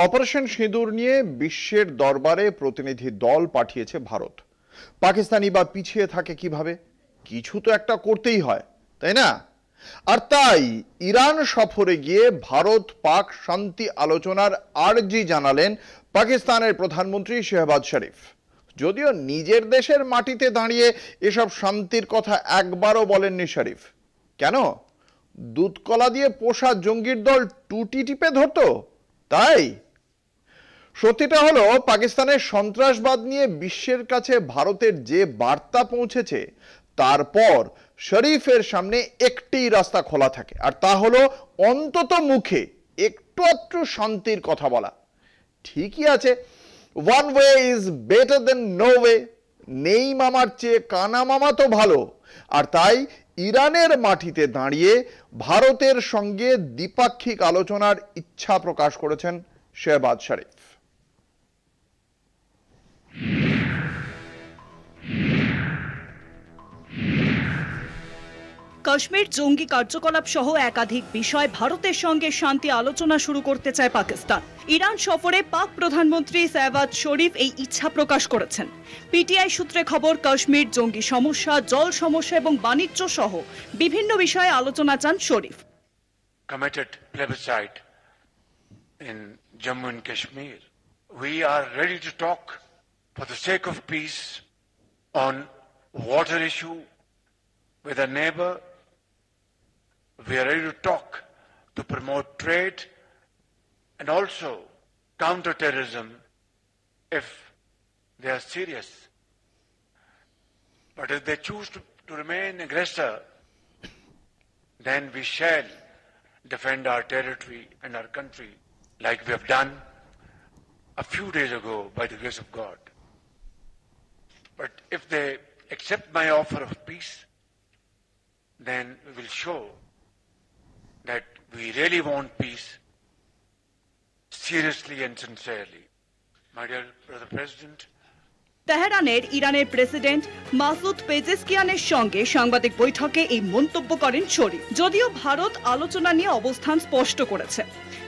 Operation সিঁদুর নিয়ে বিশ্বের দরবারে প্রতিনিধি দল পাঠিয়েছে ভারত। পাকিস্তানি বা পিছিয়ে থাকে কিভাবে? কিছু তো একটা করতেই হয়, তাই না? আর তাই ইরান সফরে গিয়ে ভারত পাক শান্তি আলোচনার আর্জি জানালেন পাকিস্তানের প্রধানমন্ত্রী শেহবাজ শরীফ। যদিও নিজের দেশের মাটিতে দাঁড়িয়ে এসব শান্তির কথা একবারও বলেননি শরীফ। কেন? দুধকলা দিয়ে পোষা জঙ্গির দল টুটি টিপে ধরতো তাই? সত্যিটা হলো, পাকিস্তানের সন্ত্রাসবাদ নিয়ে বিশ্বের কাছে ভারতের যে বার্তা পৌঁছেছে তারপর শরীফের সামনে একটি রাস্তা খোলা থাকে, আর তা হলো অন্তত মুখে একটু একটু শান্তির কথা বলা। ঠিকই আছে, one way is better than no way. নেই মামার চেয়ে কানা মামা তো ভালো। আর তাই ইরানের মাটিতে দাঁড়িয়ে ভারতের সঙ্গে দ্বিপাক্ষিক আলোচনার ইচ্ছা প্রকাশ করেছেন শেহবাজ শরীফ। কাশ্মীর জঙ্গি কার্যকলাপ সহ একাধিক বিষয় ভারতের সঙ্গে শান্তি আলোচনা শুরু করতে চায় পাকিস্তান। ইরান সফরে পাক প্রধানমন্ত্রী শেহবাজ শরীফ এই ইচ্ছা প্রকাশ করেছেন। পিটিআই সূত্রে খবর, কাশ্মীর জঙ্গি সমস্যা, জল সমস্যা এবং বাণিজ্য সহ বিভিন্ন বিষয়ে আলোচনা চান শরীফ। Committed plebiscite in Jammu and Kashmir. We are ready to talk for the sake of peace on water issue with a neighbor. We are ready to talk to promote trade and also counter terrorism if they are serious. But if they choose to remain aggressor, then we shall defend our territory and our country like we have done a few days ago by the grace of God. But if they accept my offer of peace, then we will show that we really want peace seriously and sincerely. My dear brother President, তেহরানের ইরানের president Masoud পেজেশকিয়ানের সঙ্গে সাংবাদিক বৈঠকে এই মন্তব্য করেন শরীফ। যদিও ভারত আলোচনা নিয়ে অবস্থান স্পষ্ট করেছে,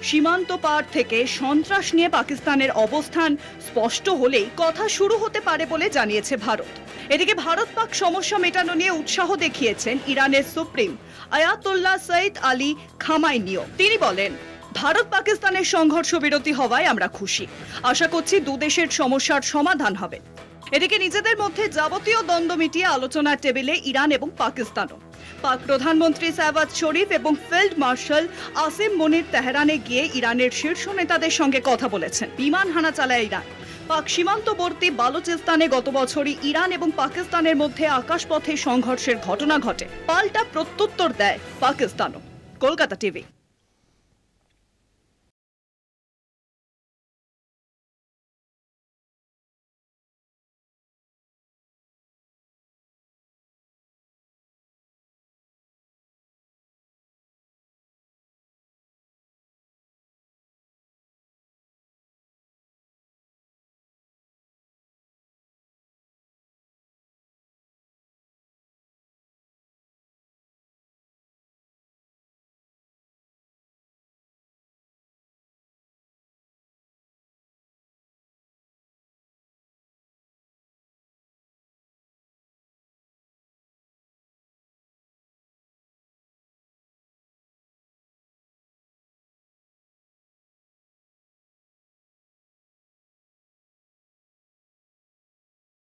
সীমান্ত পার থেকে সন্ত্রাস নিয়ে পাকিস্তানের অবস্থান স্পষ্ট হলেই কথা শুরু হতে পারে বলে জানিয়েছে ভারত। এদিকে ভারত পাক সমস্যা মেটানো নিয়ে উৎসাহ দেখিয়েছেন ইরানের সুপ্রিম আয়াতুল্লাহ সৈয়দ আলী খামাইনিও। তিনি বলেন, ভারত পাকিস্তানের সংঘর্ষ বিরতি হওয়ায় আমরা খুশি। আশা করছি দুদেশের সমস্যার সমাধান হবে। এদিকে নিজেদের মধ্যে যাবতীয় দ্বন্দ্ব মিটিয়ে আলোচনার টেবিলে ইরান এবং পাকিস্তানও। পাক প্রধানমন্ত্রী শেহবাজ শরীফ এবং ফিল্ড মার্শাল আসিম মনির তেহরানে গিয়ে ইরানের শীর্ষ নেতাদের সঙ্গে কথা বলেছেন। বিমান হানা চালায় ইরান। পাক সীমান্তবর্তী বালুচিস্তানে গত বছরই ইরান এবং পাকিস্তানের মধ্যে আকাশপথে সংঘর্ষের ঘটনা ঘটে। পাল্টা প্রত্যুত্তর দেয় পাকিস্তানও। কলকাতা টিভি।